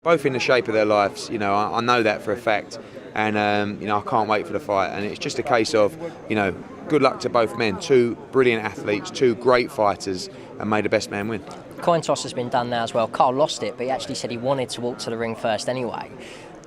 both in the shape of their lives. You know, I know that for a fact, and you know, I can't wait for the fight. And it's just a case of, you know, good luck to both men. Two brilliant athletes, two great fighters, and may the best man win. Coin toss has been done now as well. Carl lost it, but he actually said he wanted to walk to the ring first anyway.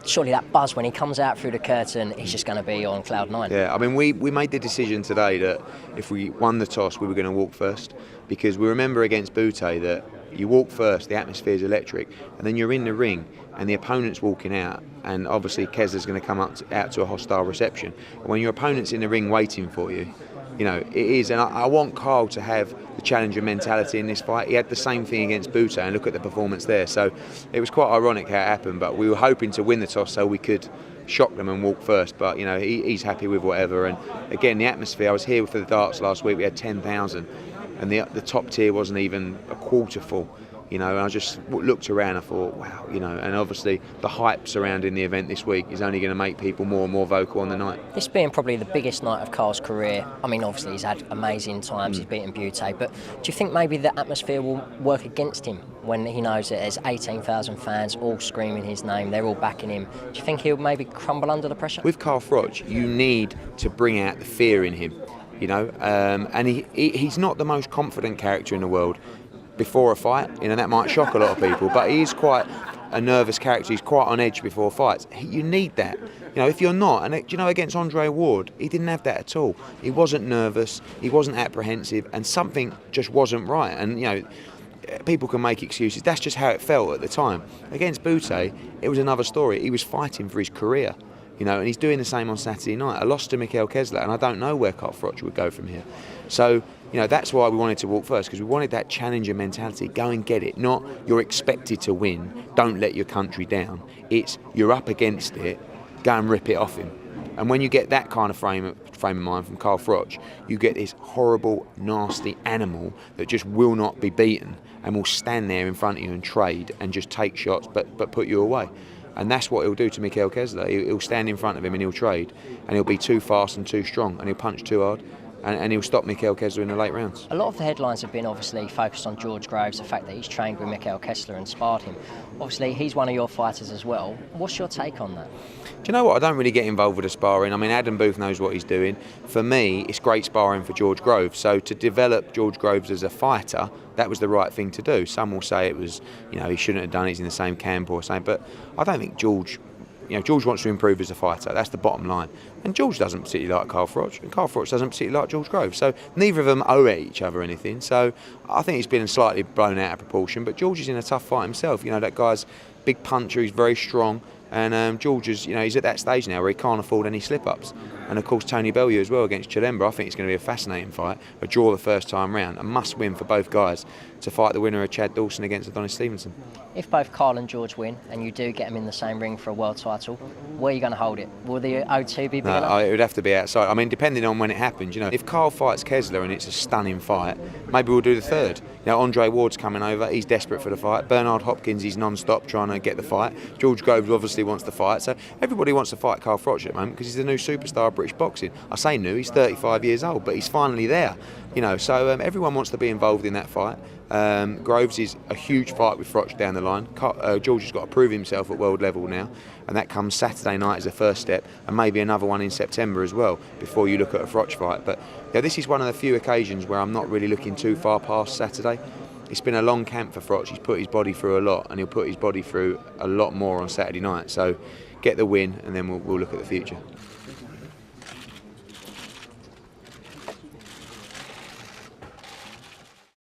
Surely that buzz when he comes out through the curtain, he's just going to be on cloud nine. Yeah, I mean, we made the decision today that if we won the toss, we were going to walk first, because we remember against Bute that you walk first, the atmosphere is electric, and then you're in the ring and the opponent's walking out, and obviously Kessler's going to come out to a hostile reception. And when your opponent's in the ring waiting for you, you know, it is, and I want Carl to have the challenger mentality in this fight. He had the same thing against Bute, and look at the performance there. So it was quite ironic how it happened, but we were hoping to win the toss so we could shock them and walk first. But, you know, he's happy with whatever. And again, the atmosphere, I was here for the darts last week, we had 10,000, and the top tier wasn't even a quarter full. You know, and I just looked around, I thought, wow, you know, and obviously the hype surrounding the event this week is only going to make people more and more vocal on the night. This being probably the biggest night of Carl's career, I mean, obviously he's had amazing times, he's beaten Bute, but do you think maybe the atmosphere will work against him when he knows that there's 18,000 fans all screaming his name, they're all backing him? Do you think he'll maybe crumble under the pressure? With Carl Froch, you need to bring out the fear in him, you know, and he's not the most confident character in the world. Before a fight, you know, that might shock a lot of people, but he's quite a nervous character. He's quite on edge before fights. You need that. You know, if you're not, and you know, against Andre Ward, he didn't have that at all. He wasn't nervous, he wasn't apprehensive, and something just wasn't right. And, you know, people can make excuses. That's just how it felt at the time. Against Bute, it was another story. He was fighting for his career. You know, and he's doing the same on Saturday night. I lost to Mikkel Kessler, and I don't know where Carl Froch would go from here. So, you know, that's why we wanted to walk first, because we wanted that challenger mentality. Go and get it. Not you're expected to win. Don't let your country down. It's you're up against it. Go and rip it off him. And when you get that kind of frame of mind from Carl Froch, you get this horrible, nasty animal that just will not be beaten and will stand there in front of you and trade and just take shots, but put you away. And that's what he'll do to Mikkel Kessler. He'll stand in front of him and he'll trade, and he'll be too fast and too strong, and he'll punch too hard, and he'll stop Mikkel Kessler in the late rounds. A lot of the headlines have been obviously focused on George Groves, the fact that he's trained with Mikkel Kessler and sparred him. Obviously, he's one of your fighters as well. What's your take on that? Do you know what? I don't really get involved with the sparring. I mean, Adam Booth knows what he's doing. For me, it's great sparring for George Groves. So to develop George Groves as a fighter, that was the right thing to do. Some will say it was, you know, he shouldn't have done it, he's in the same camp or something, but I don't think George, you know, George wants to improve as a fighter. That's the bottom line. And George doesn't particularly like Carl Froch, and Carl Froch doesn't particularly like George Groves. So neither of them owe each other anything. So I think it's been slightly blown out of proportion, but George is in a tough fight himself. You know, that guy's a big puncher, he's very strong. And George is, you know, he's at that stage now where he can't afford any slip-ups. And of course, Tony Bellew as well against Chilemba. I think it's going to be a fascinating fight. A draw the first time round. A must-win for both guys to fight the winner of Chad Dawson against Adonis Stevenson. If both Carl and George win, and you do get them in the same ring for a world title, where are you going to hold it? Will the O2 be big enough? No, it would have to be outside. I mean, depending on when it happens, you know, if Carl fights Kessler and it's a stunning fight, maybe we'll do the third. You know, Andre Ward's coming over, he's desperate for the fight. Bernard Hopkins, he's non-stop trying to get the fight. George Groves obviously wants the fight. So everybody wants to fight Carl Froch at the moment because he's the new superstar of British boxing. I say new, he's 35 years old, but he's finally there. You know, so everyone wants to be involved in that fight. Groves is a huge fight with Froch down the line. George has got to prove himself at world level now, and that comes Saturday night as a first step, and maybe another one in September as well before you look at a Froch fight. But yeah, this is one of the few occasions where I'm not really looking too far past Saturday. It's been a long camp for Froch. He's put his body through a lot, and he'll put his body through a lot more on Saturday night. So get the win, and then we'll look at the future.